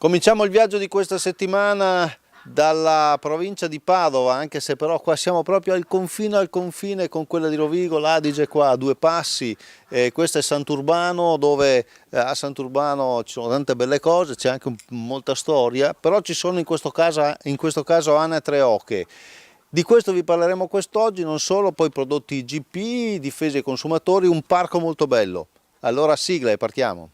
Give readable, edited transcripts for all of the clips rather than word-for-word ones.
Cominciamo il viaggio di questa settimana dalla provincia di Padova, anche se però qua siamo proprio al confine con quella di Rovigo, l'Adige qua a due passi. Questo è Sant'Urbano, dove a Sant'Urbano ci sono tante belle cose, c'è anche molta storia, però ci sono in questo caso anatre e oche. Di questo vi parleremo quest'oggi, non solo, poi prodotti IGP, difesa ai consumatori, un parco molto bello. Allora sigla e partiamo.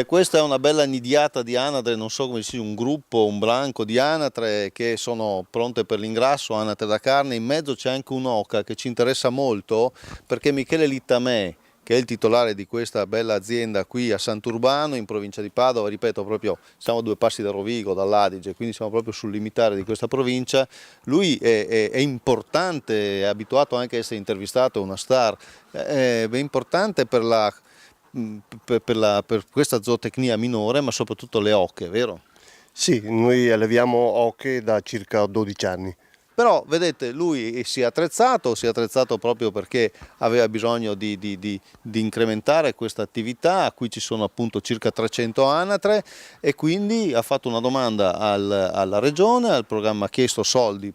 Questa è una bella nidiata di anatre, non so come sia, un gruppo, un branco di anatre che sono pronte per l'ingrasso, anatre da carne. In mezzo c'è anche un'oca che ci interessa molto perché Michele Littamè, che è il titolare di questa bella azienda qui a Sant'Urbano in provincia di Padova, ripeto, proprio siamo a due passi da Rovigo, dall'Adige, quindi siamo proprio sul limitare di questa provincia. Lui è importante, è abituato anche a essere intervistato, è una star, è importante per questa zootecnia minore, ma soprattutto le oche, vero? Sì, noi alleviamo oche da circa 12 anni. Però vedete, lui si è attrezzato proprio perché aveva bisogno di incrementare questa attività. Qui ci sono appunto circa 300 anatre e quindi ha fatto una domanda alla regione, al programma, ha chiesto soldi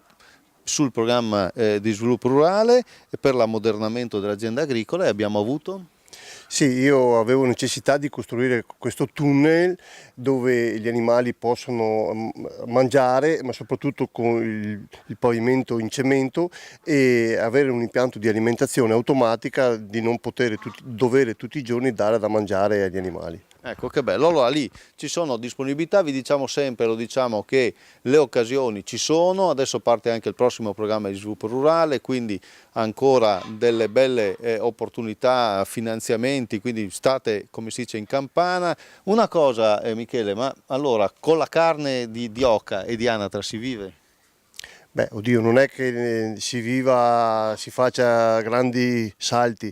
sul programma di sviluppo rurale per l'ammodernamento delle aziende agricole e abbiamo avuto? Sì, io avevo necessità di costruire questo tunnel dove gli animali possono mangiare, ma soprattutto con il pavimento in cemento, e avere un impianto di alimentazione automatica, di non dovere tutti i giorni dare da mangiare agli animali. Ecco che bello, allora lì ci sono disponibilità, vi diciamo sempre, lo diciamo, che le occasioni ci sono, adesso parte anche il prossimo programma di sviluppo rurale, quindi ancora delle belle opportunità, finanziamenti, quindi state, come si dice, in campana. Una cosa Michele, ma allora con la carne di oca e di anatra si vive? Beh, oddio, non è che si faccia grandi salti.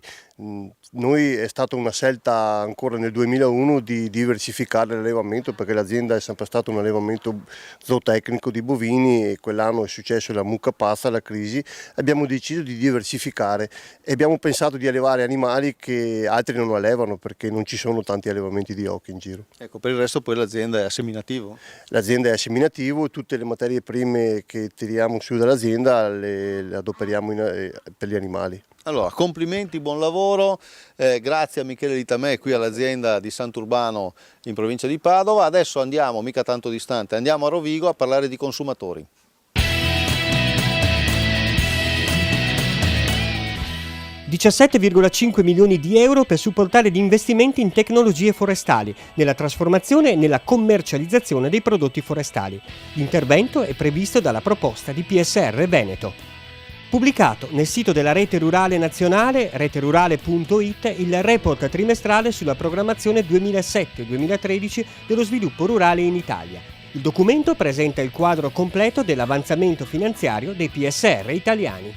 Noi è stata una scelta ancora nel 2001 di diversificare l'allevamento, perché l'azienda è sempre stato un allevamento zootecnico di bovini e quell'anno è successo la mucca pazza, la crisi. Abbiamo deciso di diversificare e abbiamo pensato di allevare animali che altri non allevano, perché non ci sono tanti allevamenti di oche in giro. Ecco, per il resto poi l'azienda è a seminativo? L'azienda è a seminativo, tutte le materie prime che tiriamo su dall'azienda le adoperiamo per gli animali. Allora, complimenti, buon lavoro, grazie a Michele Littamè qui all'azienda di Sant'Urbano in provincia di Padova. Adesso andiamo, mica tanto distante, andiamo a Rovigo a parlare di consumatori. €17,5 milioni per supportare gli investimenti in tecnologie forestali, nella trasformazione e nella commercializzazione dei prodotti forestali. L'intervento è previsto dalla proposta di PSR Veneto. Pubblicato nel sito della Rete Rurale Nazionale, reterurale.it, il report trimestrale sulla programmazione 2007-2013 dello sviluppo rurale in Italia. Il documento presenta il quadro completo dell'avanzamento finanziario dei PSR italiani.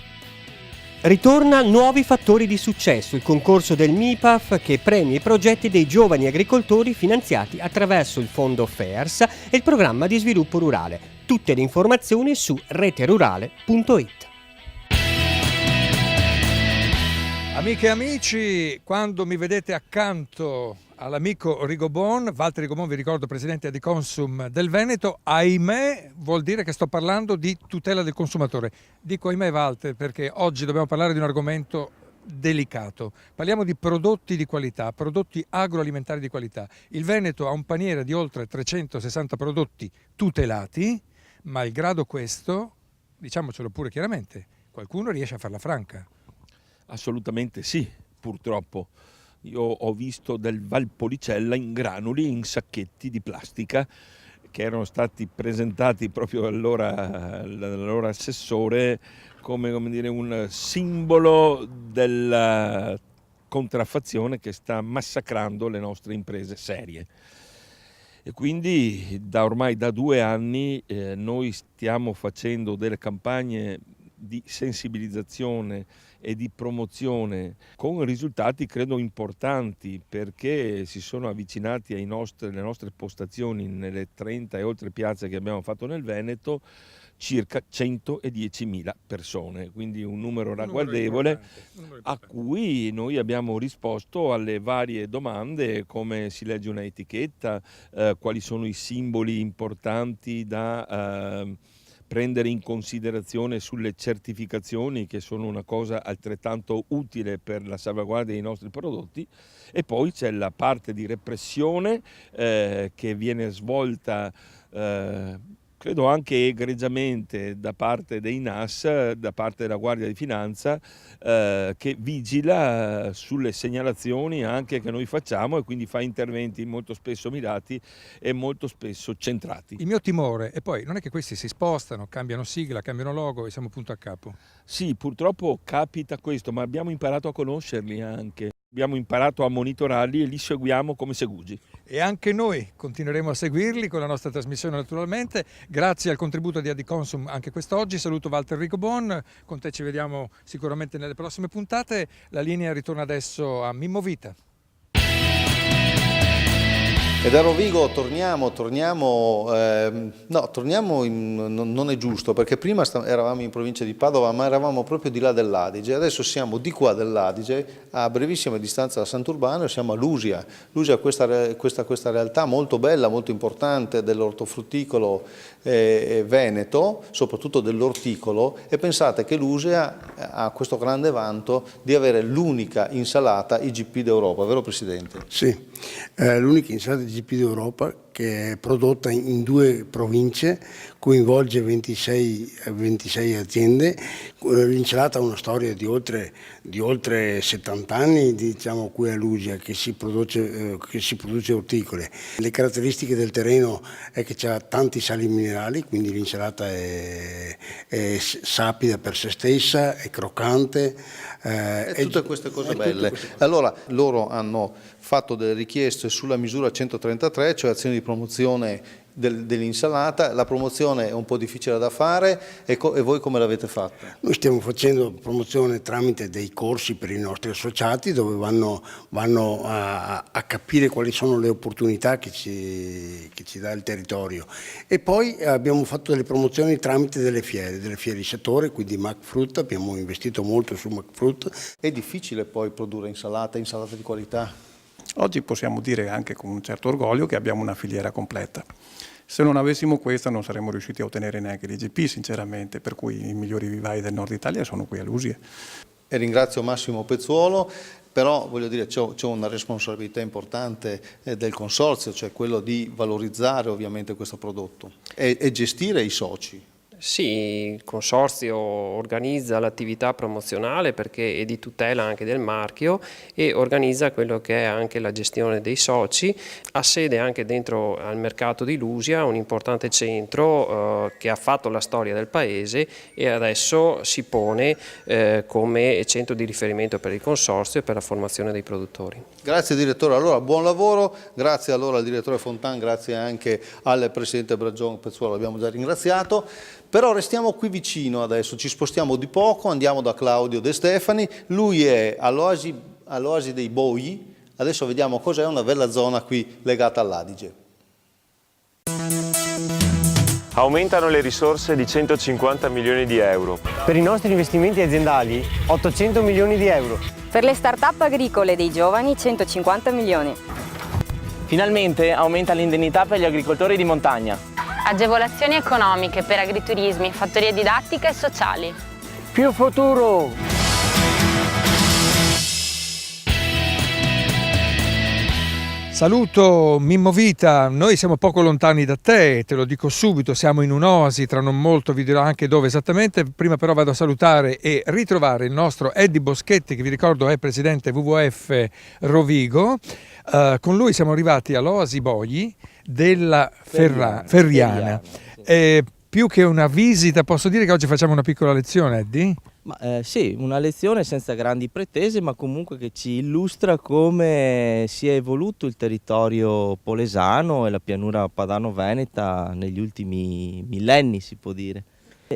Ritorna Nuovi fattori di successo, il concorso del MIPAF che premia i progetti dei giovani agricoltori finanziati attraverso il fondo FEARS e il programma di sviluppo rurale. Tutte le informazioni su reterurale.it. Amiche e amici, quando mi vedete accanto all'amico Rigobon, Walter Rigobon, vi ricordo presidente di Consum del Veneto, ahimè vuol dire che sto parlando di tutela del consumatore. Dico ahimè Walter perché oggi dobbiamo parlare di un argomento delicato. Parliamo di prodotti di qualità, prodotti agroalimentari di qualità. Il Veneto ha un paniere di oltre 360 prodotti tutelati, malgrado questo, diciamocelo pure chiaramente, qualcuno riesce a farla franca. Assolutamente sì, purtroppo. Io ho visto del Valpolicella in granuli, in sacchetti di plastica, che erano stati presentati proprio dall'allora assessore come dire, un simbolo della contraffazione che sta massacrando le nostre imprese serie. E quindi ormai da 2 anni noi stiamo facendo delle campagne di sensibilizzazione e di promozione con risultati credo importanti, perché si sono avvicinati alle nostre postazioni nelle 30 e oltre piazze che abbiamo fatto nel Veneto circa 110.000 persone, quindi un numero ragguardevole a cui noi abbiamo risposto alle varie domande: come si legge una etichetta, quali sono i simboli importanti da prendere in considerazione sulle certificazioni, che sono una cosa altrettanto utile per la salvaguardia dei nostri prodotti. E poi c'è la parte di repressione che viene svolta credo anche egregiamente da parte dei NAS, da parte della Guardia di Finanza, che vigila sulle segnalazioni anche che noi facciamo, e quindi fa interventi molto spesso mirati e molto spesso centrati. Il mio timore, e poi non è che questi si spostano, cambiano sigla, cambiano logo e siamo punto a capo. Sì, purtroppo capita questo, ma abbiamo imparato a conoscerli anche. Abbiamo imparato a monitorarli e li seguiamo come segugi. E anche noi continueremo a seguirli con la nostra trasmissione naturalmente. Grazie al contributo di Adiconsum anche quest'oggi. Saluto Walter Rigobon, con te ci vediamo sicuramente nelle prossime puntate. La linea ritorna adesso a Mimmo Vita. E da Rovigo torniamo, non è giusto, perché prima eravamo in provincia di Padova, ma eravamo proprio di là dell'Adige, adesso siamo di qua dell'Adige, a brevissima distanza da Sant'Urbano, e siamo a Lusia. Lusia è questa realtà molto bella, molto importante dell'ortofrutticolo veneto, soprattutto dell'orticolo, e pensate che Lusia ha questo grande vanto di avere l'unica insalata IGP d'Europa, vero Presidente? Sì, l'unica insalata IGP d'Europa, che è prodotta in 2 province, coinvolge 26 aziende. L'insalata ha una storia di oltre 70 anni, diciamo, qui a Lusia, che si produce orticole. Le caratteristiche del terreno è che ha tanti sali minerali, quindi l'insalata è sapida per se stessa, è croccante. E tutte queste cose belle. Allora loro hanno fatto delle richieste sulla misura 133, cioè azioni di promozione dell'insalata. La promozione è un po' difficile da fare, e voi come l'avete fatta? Noi stiamo facendo promozione tramite dei corsi per i nostri associati, dove vanno a capire quali sono le opportunità che ci dà il territorio, e poi abbiamo fatto delle promozioni tramite delle fiere di settore, quindi McFruit, abbiamo investito molto su McFruit. È difficile poi produrre insalata di qualità? Oggi possiamo dire anche con un certo orgoglio che abbiamo una filiera completa. Se non avessimo questa non saremmo riusciti a ottenere neanche l'IGP, sinceramente, per cui i migliori vivai del nord Italia sono qui a Lusia. E ringrazio Massimo Pezzuolo, però voglio dire c'è una responsabilità importante del consorzio, cioè quello di valorizzare ovviamente questo prodotto e gestire i soci. Sì, il consorzio organizza l'attività promozionale perché è di tutela anche del marchio, e organizza quello che è anche la gestione dei soci. Ha sede anche dentro al mercato di Lusia, un importante centro che ha fatto la storia del paese e adesso si pone come centro di riferimento per il consorzio e per la formazione dei produttori. Grazie direttore, allora buon lavoro, grazie allora al direttore Fontan, grazie anche al presidente Bragion Pezzuolo, l'abbiamo già ringraziato. Però restiamo qui vicino adesso, ci spostiamo di poco, andiamo da Claudio De Stefani, lui è all'Oasi dei Boi, adesso vediamo cos'è, una bella zona qui legata all'Adige. Aumentano le risorse di 150 milioni di euro. Per i nostri investimenti aziendali 800 milioni di euro. Per le start-up agricole dei giovani 150 milioni. Finalmente aumenta l'indennità per gli agricoltori di montagna. Agevolazioni economiche per agriturismi, fattorie didattiche e sociali. Più futuro! Saluto Mimmo Vita, noi siamo poco lontani da te, te lo dico subito, siamo in un'oasi, tra non molto vi dirò anche dove esattamente. Prima però vado a salutare e ritrovare il nostro Eddie Boschetti, che vi ricordo è presidente WWF Rovigo. Con lui siamo arrivati all'Oasi Boi della Ferriana. più che una visita, posso dire che oggi facciamo una piccola lezione, Eddie? Sì, una lezione senza grandi pretese, ma comunque che ci illustra come si è evoluto il territorio polesano e la pianura padano-veneta negli ultimi millenni, si può dire.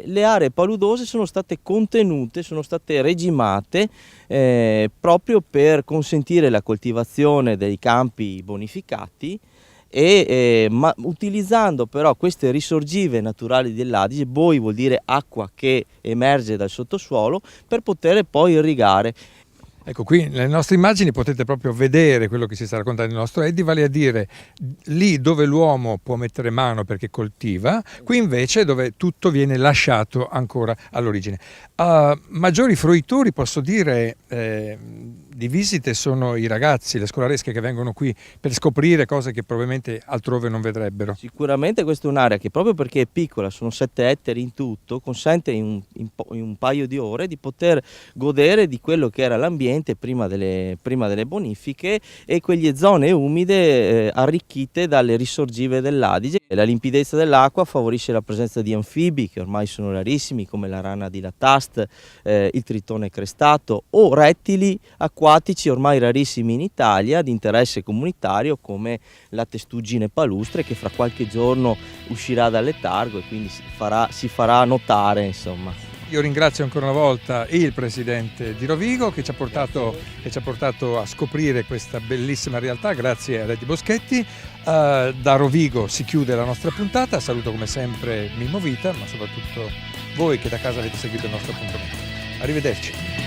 Le aree paludose sono state contenute, sono state regimate proprio per consentire la coltivazione dei campi bonificati ma utilizzando però queste risorgive naturali dell'Adige. Boi vuol dire acqua che emerge dal sottosuolo per poter poi irrigare. Ecco, qui nelle nostre immagini potete proprio vedere quello che si sta raccontando il nostro Eddie, vale a dire lì dove l'uomo può mettere mano perché coltiva, qui invece dove tutto viene lasciato ancora all'origine. Maggiori fruitori, posso dire, di visite sono i ragazzi, le scolaresche che vengono qui per scoprire cose che probabilmente altrove non vedrebbero. Sicuramente questa è un'area che, proprio perché è piccola, sono 7 ettari in tutto, consente in un paio di ore di poter godere di quello che era l'ambiente prima delle bonifiche e quelle zone umide arricchite dalle risorgive dell'Adige. La limpidezza dell'acqua favorisce la presenza di anfibi che ormai sono rarissimi, come la rana di Latast, il tritone crestato, o rettili acquatici ormai rarissimi in Italia di interesse comunitario, come la testuggine palustre, che fra qualche giorno uscirà dal letargo e quindi si farà notare, insomma. Io ringrazio ancora una volta il presidente di Rovigo che ci ha portato a scoprire questa bellissima realtà, grazie a Eddie Boschetti. Da Rovigo si chiude la nostra puntata, saluto come sempre Mimmo Vita, ma soprattutto voi che da casa avete seguito il nostro appuntamento. Arrivederci.